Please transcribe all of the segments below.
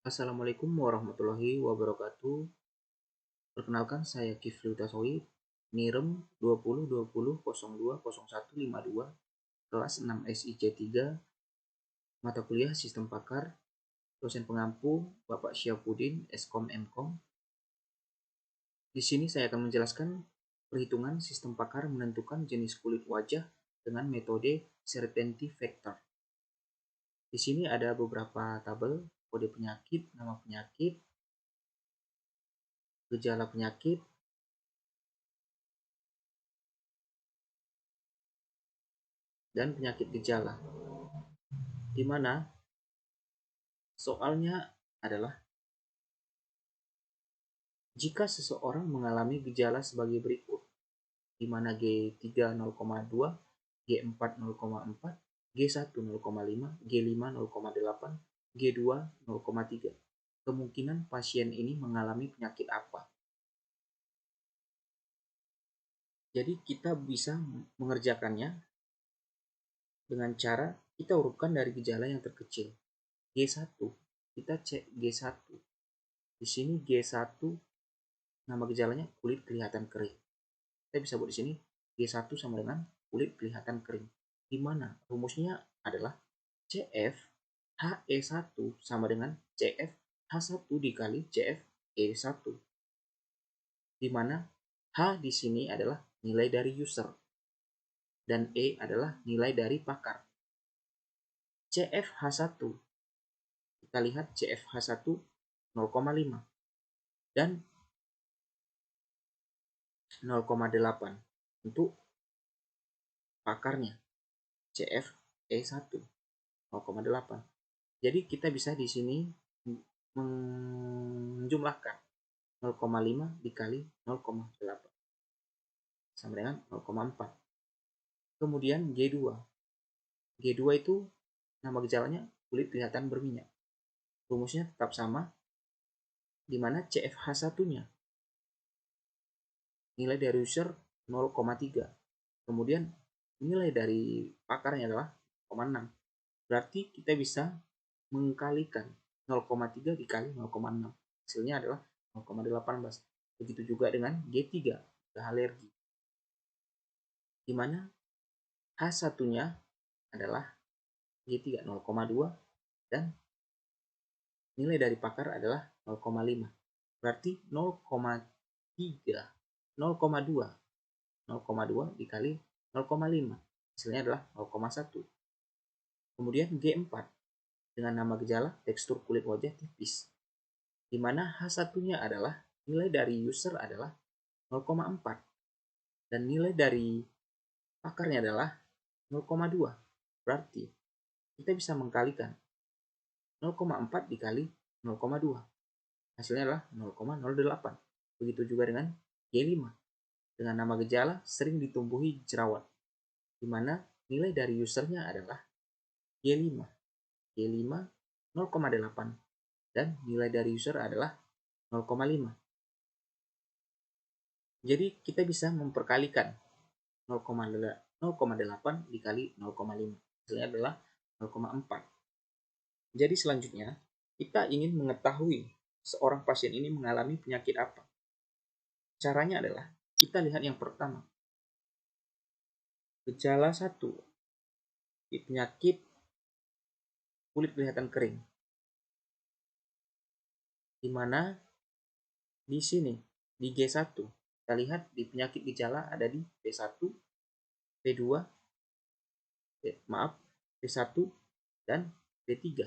Assalamualaikum warahmatullahi wabarakatuh. Perkenalkan, saya Kifli Utasowi, NIREM 2020020152, kelas 6 SIC 3, mata kuliah Sistem Pakar, dosen pengampu Bapak Syafuddin, Eskom Mkom. Di sini saya akan menjelaskan perhitungan sistem pakar menentukan jenis kulit wajah dengan metode certainty factor. Di sini ada beberapa tabel: kode penyakit, nama penyakit, gejala penyakit, dan penyakit gejala. Di mana soalnya adalah jika seseorang mengalami gejala sebagai berikut, di mana G3 0,2, G4 0,4, G1 0,5, G5 0,8, G2 0,3. Kemungkinan pasien ini mengalami penyakit apa? Jadi kita bisa mengerjakannya dengan cara kita urutkan dari gejala yang terkecil. G1, kita cek G1. Di sini G1, nama gejalanya kulit kelihatan kering. Kita bisa buat di sini G1 sama dengan kulit kelihatan kering. Di mana rumusnya adalah CF HE1 sama dengan CF H1 dikali CF E1. Di mana H di sini adalah nilai dari user dan E adalah nilai dari pakar. CFH1, kita lihat CFH1 0,5 dan 0,8 untuk pakarnya CFE1 0,8. Jadi kita bisa di sini menjumlahkan 0,5 dikali 0,8 sama dengan 0,4. Kemudian G2. G2 itu nama gejalanya kulit kelihatan berminyak. Rumusnya tetap sama, di mana CFH1-nya nilai dari user 0,3. Kemudian nilai dari pakarnya adalah 0,6. Berarti kita bisa mengkalikan 0,3 dikali 0,6. Hasilnya adalah 0,18. Begitu juga dengan G3, alergi. Di mana H1-nya adalah G3 0,2 dan nilai dari pakar adalah 0,5. Berarti 0,3 0,2 dikali 0,5. Hasilnya adalah 0,1. Kemudian G4 dengan nama gejala tekstur kulit wajah tipis, di mana H1-nya adalah nilai dari user adalah 0,4 dan nilai dari pakarnya adalah 0,2. Berarti kita bisa mengkalikan 0,4 dikali 0,2. Hasilnya adalah 0,08. Begitu juga dengan G5 dengan nama gejala sering ditumbuhi jerawat, di mana nilai dari usernya adalah G5 0,8 dan nilai dari user adalah 0,5. Jadi kita bisa memperkalikan 0,8 dikali 0,5. Hasilnya adalah 0,4. Jadi selanjutnya kita ingin mengetahui seorang pasien ini mengalami penyakit apa. Caranya adalah kita lihat yang pertama. Gejala 1, di penyakit kulit kelihatan kering. Di mana di sini di G1 kita lihat di penyakit gejala ada di P1, P2, P1 dan P3.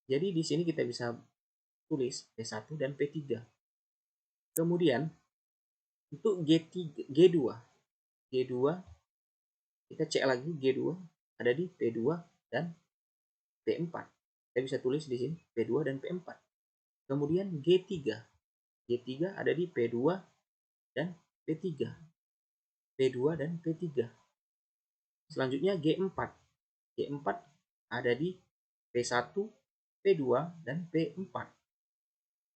Jadi di sini kita bisa tulis P1 dan P3. Kemudian untuk G2 kita cek lagi G2 ada di P2 dan P4. Kita bisa tulis di sini P2 dan P4. Kemudian G3 ada di P2 dan P3. P2 dan P3. Selanjutnya G4 ada di P1, P2 dan P4.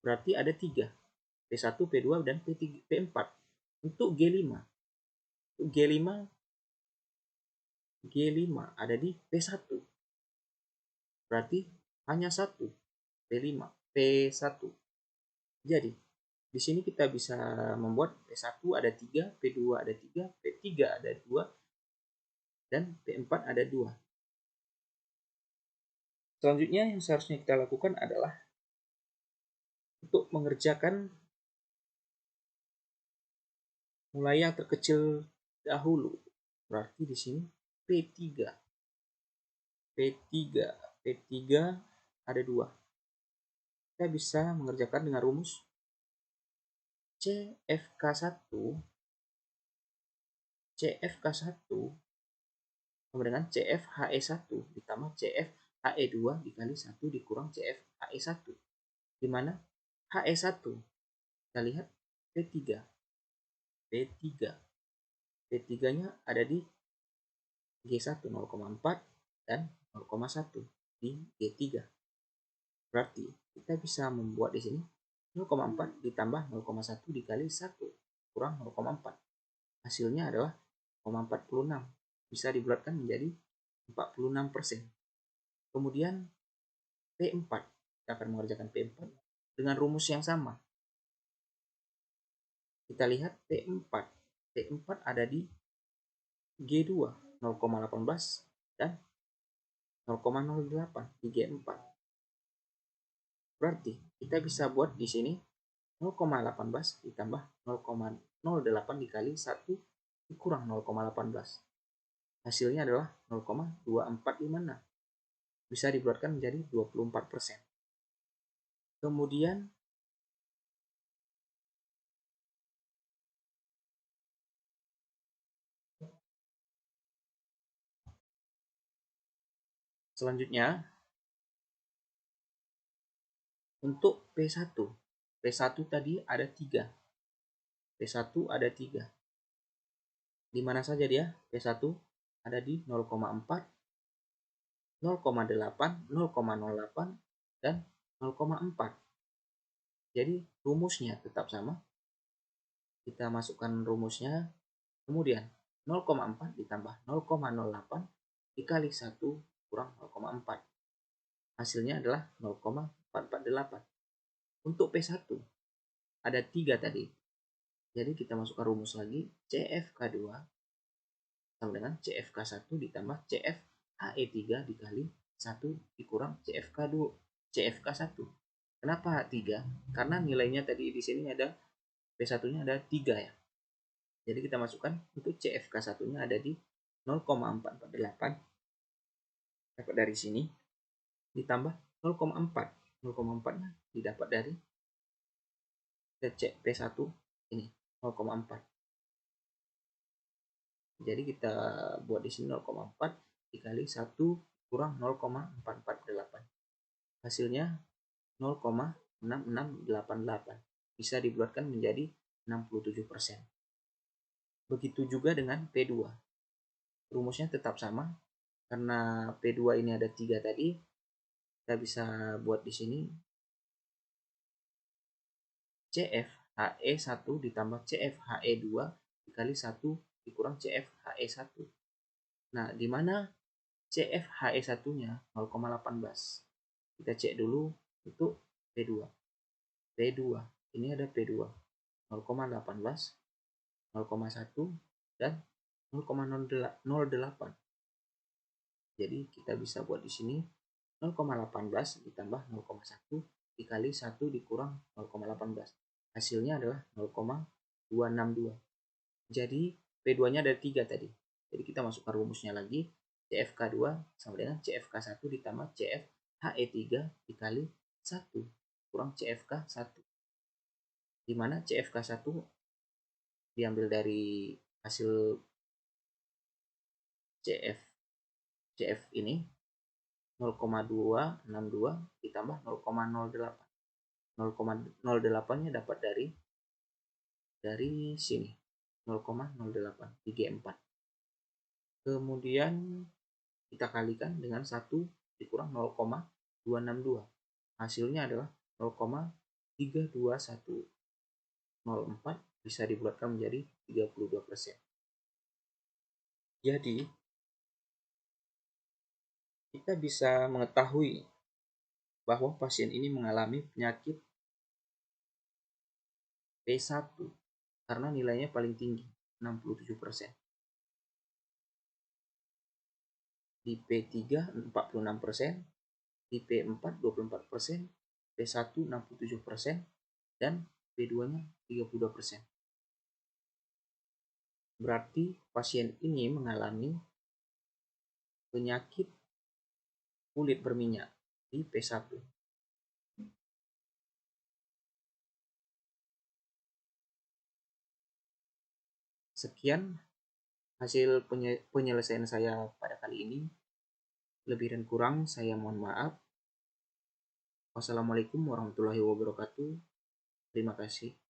Berarti ada 3. P1, P2 dan P3, P4. Untuk G5 ada di P1. Berarti hanya 1 P5. P1. Jadi, di sini kita bisa membuat P1 ada 3, P2 ada 3, P3 ada 2, dan P4 ada 2. Selanjutnya yang seharusnya kita lakukan adalah untuk mengerjakan mulai yang terkecil dahulu. Berarti di sini P3. P3 ada 2. Kita bisa mengerjakan dengan rumus CFK1 sama dengan CFHE1 ditambah CFHE2 dikali 1 dikurang CFHE1, di mana HE1 kita lihat P3 P3-nya ada di G1 0,4 dan 0,1 di G3. Berarti kita bisa membuat di sini 0,4 ditambah 0,1 dikali 1 kurang 0,4. Hasilnya adalah 0,46. Bisa dibulatkan menjadi 46%. Kemudian P4. Kita akan mengerjakan P4 dengan rumus yang sama. Kita lihat P4 ada di G2 0,18 dan 0,08 di G4. Berarti kita bisa buat di sini 0,18 ditambah 0,08 dikali 1 dikurang 0,18. Hasilnya adalah 0,2456. Bisa dibuatkan menjadi 24%. Kemudian selanjutnya untuk P1 tadi ada 3. P1 ada 3. Di mana saja dia? P1 ada di 0,4, 0,8, 0,08, dan 0,4. Jadi rumusnya tetap sama. Kita masukkan rumusnya. Kemudian 0,4 ditambah 0,08 dikali 1 kurang 0,4. Hasilnya adalah 0,448. Untuk P1 ada 3 tadi. Jadi kita masukkan rumus lagi. CFK2 sama dengan CFK1 ditambah CFHE3 dikali 1 dikurang CFK1. Kenapa 3? Karena nilainya tadi di sini ada P1-nya ada 3 ya. Jadi kita masukkan untuk CFK1-nya ada di 0,448. Dapat dari sini ditambah 0,4. 0,4-nya didapat dari P1 ini 0,4. Jadi kita buat di sini 0,4 dikali 1 kurang 0,448. Hasilnya 0,6688. Bisa dibulatkan menjadi 67%. Begitu juga dengan P2. Rumusnya tetap sama. Karena P2 ini ada 3 tadi, kita bisa buat di sini CFHE1 ditambah CFHE2 dikali 1 dikurang CFHE1. Nah, di mana CFHE1-nya 0,18. Kita cek dulu untuk P2. Ini ada P2 0,18, 0,1 dan 0,08. Jadi kita bisa buat di sini 0,18 ditambah 0,1 dikali 1 dikurang 0,18. Hasilnya adalah 0,262. Jadi P2-nya ada 3 tadi. Jadi kita masukkan rumusnya lagi. CFK2 sama dengan CFK1 ditambah CFHE3 dikali 1 kurang CFK1. Di mana CFK1 diambil dari hasil CF ini 0,262 ditambah 0,08. 0,08-nya dapat dari sini 0,08 di G4. Kemudian kita kalikan dengan 1 dikurang 0,262. Hasilnya adalah 0,32104. Bisa dibulatkan menjadi 32%. Jadi kita bisa mengetahui bahwa pasien ini mengalami penyakit P1 karena nilainya paling tinggi, 67%. Di P3 46%, di P4 24%, P1 67%, dan P2-nya 32%. Berarti pasien ini mengalami penyakit kulit berminyak di P1. Sekian hasil penyelesaian saya pada kali ini. Lebih dan kurang saya mohon maaf. Wassalamualaikum warahmatullahi wabarakatuh. Terima kasih.